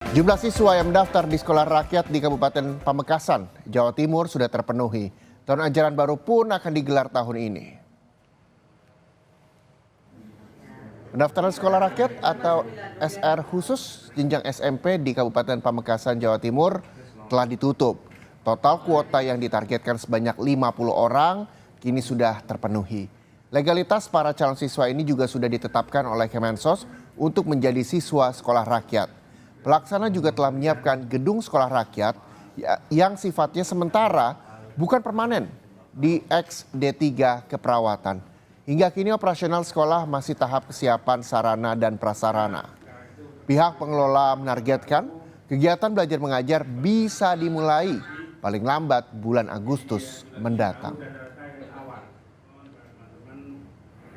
Jumlah siswa yang mendaftar di sekolah rakyat di Kabupaten Pamekasan, Jawa Timur sudah terpenuhi. Tahun ajaran baru pun akan digelar tahun ini. Pendaftaran sekolah rakyat atau SR khusus jenjang SMP di Kabupaten Pamekasan, Jawa Timur telah ditutup. Total kuota yang ditargetkan sebanyak 50 orang kini sudah terpenuhi. Legalitas para calon siswa ini juga sudah ditetapkan oleh Kemensos untuk menjadi siswa sekolah rakyat. Pelaksana juga telah menyiapkan gedung sekolah rakyat yang sifatnya sementara, bukan permanen, di XD3 Keperawatan. Hingga kini operasional sekolah masih tahap kesiapan sarana dan prasarana. Pihak pengelola menargetkan kegiatan belajar mengajar bisa dimulai paling lambat bulan Agustus mendatang.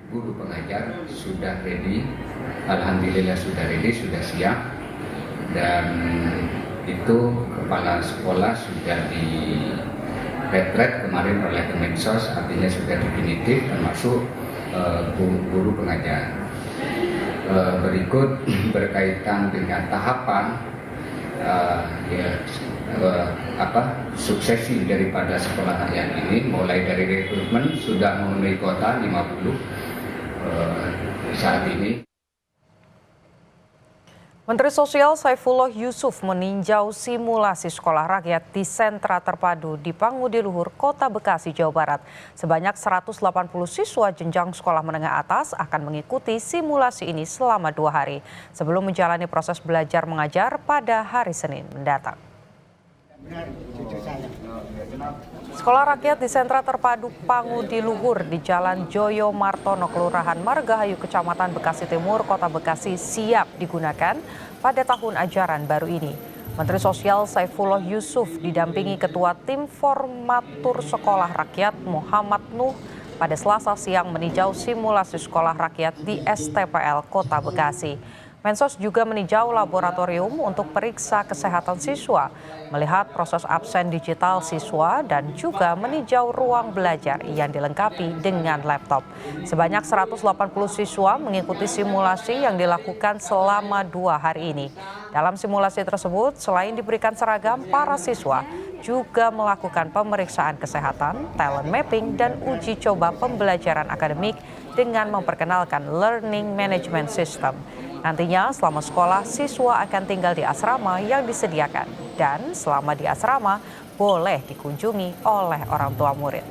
Guru pengajar sudah ready, alhamdulillah sudah ready, sudah siap. Dan itu kepala sekolah sudah di retret kemarin oleh Kemensos, artinya sudah definitif termasuk guru pengajar. Berikut berkaitan dengan tahapan suksesi daripada sekolah rakyat ini, mulai dari rekrutmen sudah memenuhi kuota 50 saat ini. Menteri Sosial Saifullah Yusuf meninjau simulasi sekolah rakyat di sentra terpadu di Pangudi Luhur, Kota Bekasi, Jawa Barat. Sebanyak 180 siswa jenjang sekolah menengah atas akan mengikuti simulasi ini selama 2 hari sebelum menjalani proses belajar mengajar pada hari Senin mendatang. Sekolah rakyat di sentra terpadu Pangudi Luhur di Jalan Joyo Martono, Kelurahan Margahayu, Kecamatan Bekasi Timur, Kota Bekasi siap digunakan pada tahun ajaran baru ini. Menteri Sosial Saifullah Yusuf didampingi Ketua Tim Formatur Sekolah Rakyat Muhammad Nuh pada Selasa siang meninjau simulasi sekolah rakyat di STPL Kota Bekasi. Mensos juga meninjau laboratorium untuk periksa kesehatan siswa, melihat proses absen digital siswa, dan juga meninjau ruang belajar yang dilengkapi dengan laptop. Sebanyak 180 siswa mengikuti simulasi yang dilakukan selama 2 hari ini. Dalam simulasi tersebut, selain diberikan seragam, para siswa juga melakukan pemeriksaan kesehatan, talent mapping, dan uji coba pembelajaran akademik dengan memperkenalkan learning management system. Nantinya selama sekolah, siswa akan tinggal di asrama yang disediakan dan selama di asrama boleh dikunjungi oleh orang tua murid.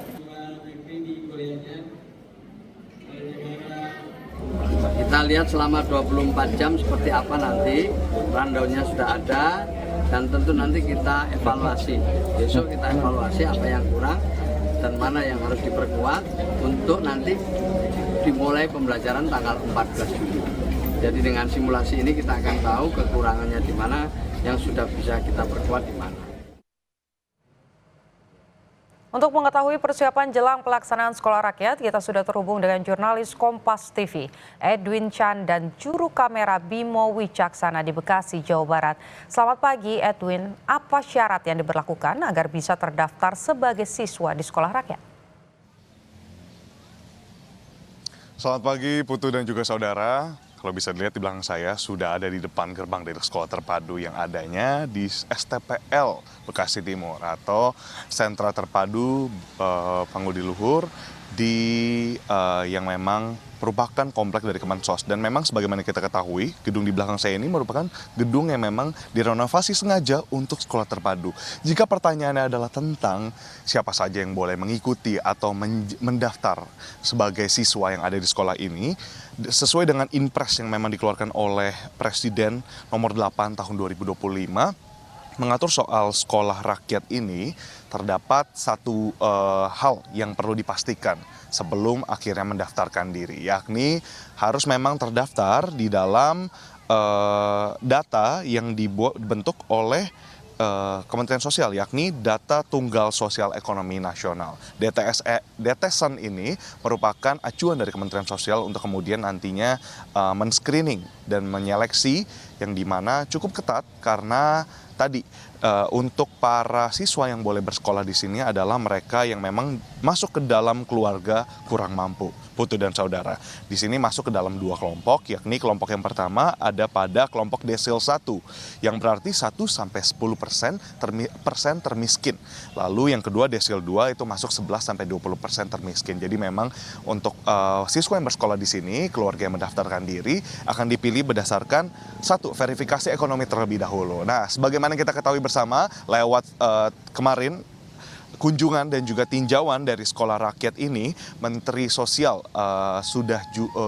Kita lihat selama 24 jam seperti apa nanti, rundown-nya sudah ada dan tentu nanti kita evaluasi. Besok kita evaluasi apa yang kurang dan mana yang harus diperkuat untuk nanti dimulai pembelajaran tanggal 14 Juli. Jadi dengan simulasi ini kita akan tahu kekurangannya di mana, yang sudah bisa kita perkuat di mana. Untuk mengetahui persiapan jelang pelaksanaan sekolah rakyat, kita sudah terhubung dengan jurnalis Kompas TV, Edwin Chan, dan juru kamera Bimo Wicaksana di Bekasi, Jawa Barat. Selamat pagi Edwin, apa syarat yang diberlakukan agar bisa terdaftar sebagai siswa di sekolah rakyat? Selamat pagi Putu dan juga saudara. Kalau bisa dilihat di belakang saya sudah ada di depan gerbang dari sekolah terpadu yang adanya di STPL Bekasi Timur atau sentra terpadu Pangudi Luhur yang memang merupakan komplek dari Kemensos. Dan memang sebagaimana kita ketahui, gedung di belakang saya ini merupakan gedung yang memang direnovasi sengaja untuk sekolah terpadu. Jika pertanyaannya adalah tentang siapa saja yang boleh mengikuti atau mendaftar sebagai siswa yang ada di sekolah ini, sesuai dengan Inpres yang memang dikeluarkan oleh Presiden nomor 8 tahun 2025, mengatur soal sekolah rakyat ini, terdapat satu hal yang perlu dipastikan sebelum akhirnya mendaftarkan diri, yakni harus memang terdaftar di dalam data yang dibentuk oleh Kementerian Sosial, yakni Data Tunggal Sosial Ekonomi Nasional. DTSN ini merupakan acuan dari Kementerian Sosial untuk kemudian nantinya men-screening dan menyeleksi yang dimana cukup ketat karena tadi untuk para siswa yang boleh bersekolah di sini adalah mereka yang memang masuk ke dalam keluarga kurang mampu. Putu dan saudara, di sini masuk ke dalam 2 kelompok, yakni kelompok yang pertama ada pada kelompok desil 1, yang berarti 1-10% termiskin. Lalu yang kedua desil 2 itu masuk 11-20% termiskin. Jadi memang untuk siswa yang bersekolah di sini, keluarga yang mendaftarkan diri akan dipilih berdasarkan satu, verifikasi ekonomi terlebih dahulu. Nah, sebagaimana kita ketahui bersama lewat kemarin kunjungan dan juga tinjauan dari sekolah rakyat ini, Menteri Sosial sudah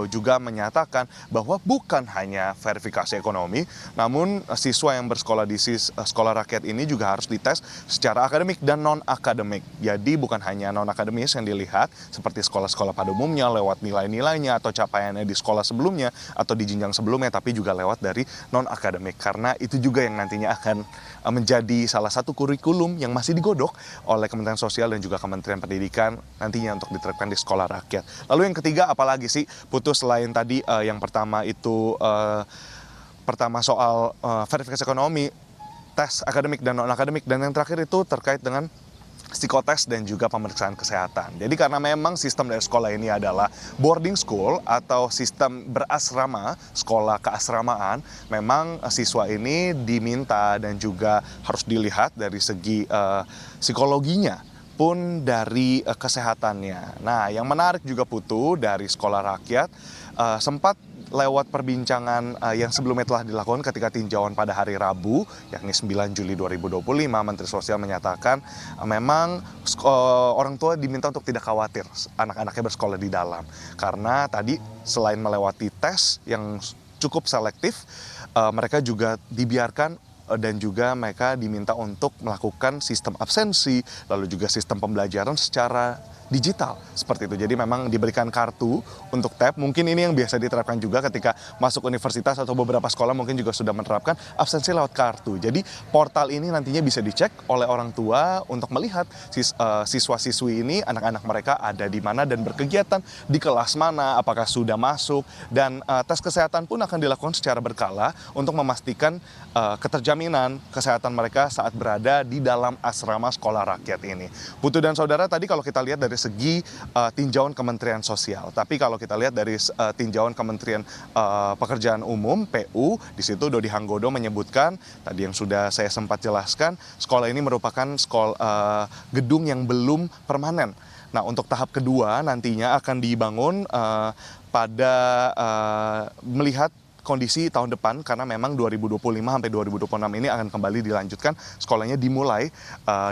juga menyatakan bahwa bukan hanya verifikasi ekonomi, namun siswa yang bersekolah di sekolah rakyat ini juga harus dites secara akademik dan non-akademik. Jadi bukan hanya non-akademis yang dilihat seperti sekolah-sekolah pada umumnya lewat nilai-nilainya atau capaiannya di sekolah sebelumnya atau di jenjang sebelumnya, tapi juga lewat dari non-akademik. Karena itu juga yang nantinya akan menjadi salah satu kurikulum yang masih digodok oleh Kementerian Sosial dan juga Kementerian Pendidikan nantinya untuk diterapkan di sekolah rakyat. Lalu yang ketiga apalagi sih Putus, selain tadi yang pertama itu soal verifikasi ekonomi, tes akademik dan non-akademik, dan yang terakhir itu terkait dengan psikotes dan juga pemeriksaan kesehatan. Jadi karena memang sistem dari sekolah ini adalah boarding school atau sistem berasrama, sekolah keasramaan, memang siswa ini diminta dan juga harus dilihat dari segi psikologinya pun dari kesehatannya. Nah, yang menarik juga Putu dari sekolah rakyat sempat lewat perbincangan yang sebelumnya telah dilakukan ketika tinjauan pada hari Rabu, yakni 9 Juli 2025, Menteri Sosial menyatakan memang orang tua diminta untuk tidak khawatir anak-anaknya bersekolah di dalam. Karena tadi selain melewati tes yang cukup selektif, mereka juga dibiarkan dan juga mereka diminta untuk melakukan sistem absensi, lalu juga sistem pembelajaran secara digital seperti itu. Jadi memang diberikan kartu untuk tab. Mungkin ini yang biasa diterapkan juga ketika masuk universitas atau beberapa sekolah mungkin juga sudah menerapkan absensi lewat kartu. Jadi portal ini nantinya bisa dicek oleh orang tua untuk melihat siswa-siswi ini, anak-anak mereka ada di mana dan berkegiatan di kelas mana, apakah sudah masuk, dan tes kesehatan pun akan dilakukan secara berkala untuk memastikan keterjaminan kesehatan mereka saat berada di dalam asrama sekolah rakyat ini. Putu dan saudara, tadi kalau kita lihat dari segi tinjauan Kementerian Sosial. Tapi kalau kita lihat dari tinjauan Kementerian Pekerjaan Umum (PU), di situ Dodi Hanggodo menyebutkan tadi yang sudah saya sempat jelaskan, sekolah ini merupakan gedung yang belum permanen. Nah, untuk tahap kedua nantinya akan dibangun pada melihat kondisi tahun depan, karena memang 2025 sampai 2026 ini akan kembali dilanjutkan, sekolahnya dimulai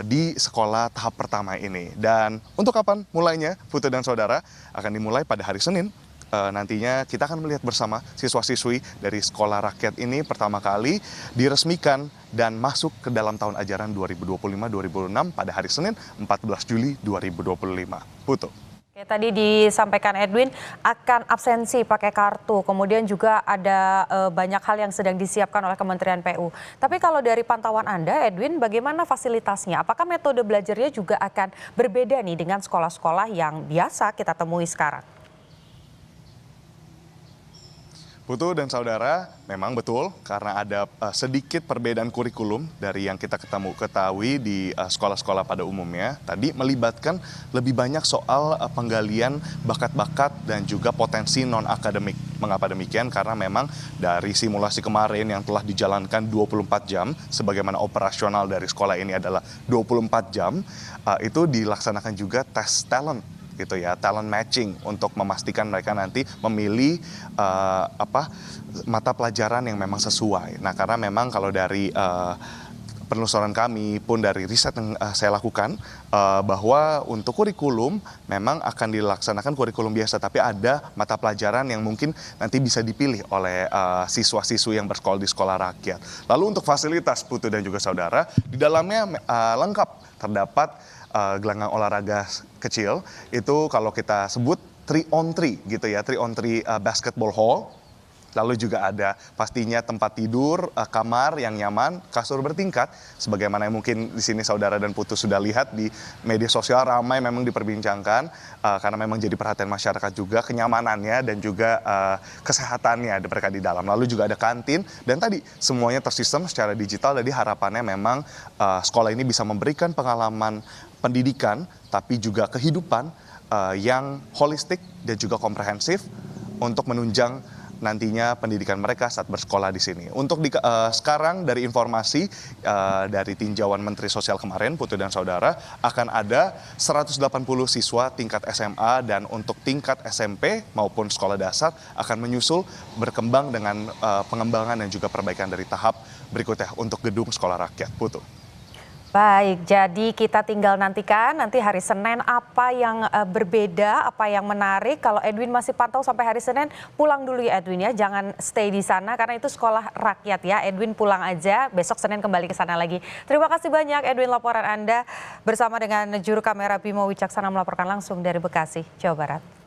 di sekolah tahap pertama ini. Dan untuk kapan mulainya, Putu dan saudara, akan dimulai pada hari Senin. Nantinya kita akan melihat bersama siswa-siswi dari sekolah rakyat ini pertama kali diresmikan dan masuk ke dalam tahun ajaran 2025-2026 pada hari Senin 14 Juli 2025. Putu. Oke, tadi disampaikan Edwin akan absensi pakai kartu, kemudian juga ada banyak hal yang sedang disiapkan oleh Kementerian PU. Tapi kalau dari pantauan Anda, Edwin, bagaimana fasilitasnya? Apakah metode belajarnya juga akan berbeda nih dengan sekolah-sekolah yang biasa kita temui sekarang? Putu dan saudara, memang betul karena ada sedikit perbedaan kurikulum dari yang kita ketahui di sekolah-sekolah pada umumnya. Tadi melibatkan lebih banyak soal penggalian bakat-bakat dan juga potensi non-akademik. Mengapa demikian? Karena memang dari simulasi kemarin yang telah dijalankan 24 jam, sebagaimana operasional dari sekolah ini adalah 24 jam, itu dilaksanakan juga tes talent. Gitu ya, talent matching untuk memastikan mereka nanti memilih mata pelajaran yang memang sesuai. Nah, karena memang kalau dari penelusuran kami pun dari riset yang saya lakukan, bahwa untuk kurikulum memang akan dilaksanakan kurikulum biasa, tapi ada mata pelajaran yang mungkin nanti bisa dipilih oleh siswa-siswi yang bersekolah di sekolah rakyat. Lalu untuk fasilitas, Putu dan juga saudara, di dalamnya lengkap, terdapat gelanggang olahraga kecil, itu kalau kita sebut 3-on-3 gitu ya, 3-on-3 basketball hall. Lalu juga ada pastinya tempat tidur, kamar yang nyaman, kasur bertingkat, sebagaimana yang mungkin di sini saudara dan Putu sudah lihat di media sosial ramai memang diperbincangkan, karena memang jadi perhatian masyarakat juga kenyamanannya dan juga kesehatannya mereka di dalam. Lalu juga ada kantin dan tadi semuanya tersistem secara digital, jadi harapannya memang sekolah ini bisa memberikan pengalaman pendidikan tapi juga kehidupan yang holistik dan juga komprehensif untuk menunjang nantinya pendidikan mereka saat bersekolah di sini. Untuk sekarang dari informasi dari tinjauan Menteri Sosial kemarin, Putu dan Saudara, akan ada 180 siswa tingkat SMA dan untuk tingkat SMP maupun sekolah dasar akan menyusul berkembang dengan pengembangan dan juga perbaikan dari tahap berikutnya untuk gedung sekolah rakyat. Putu. Baik, jadi kita tinggal nantikan nanti hari Senin apa yang berbeda, apa yang menarik. Kalau Edwin masih pantau sampai hari Senin, pulang dulu ya Edwin ya, jangan stay di sana karena itu sekolah rakyat ya. Edwin pulang aja, besok Senin kembali ke sana lagi. Terima kasih banyak Edwin, laporan Anda bersama dengan juru kamera Bimo Wicaksana melaporkan langsung dari Bekasi, Jawa Barat.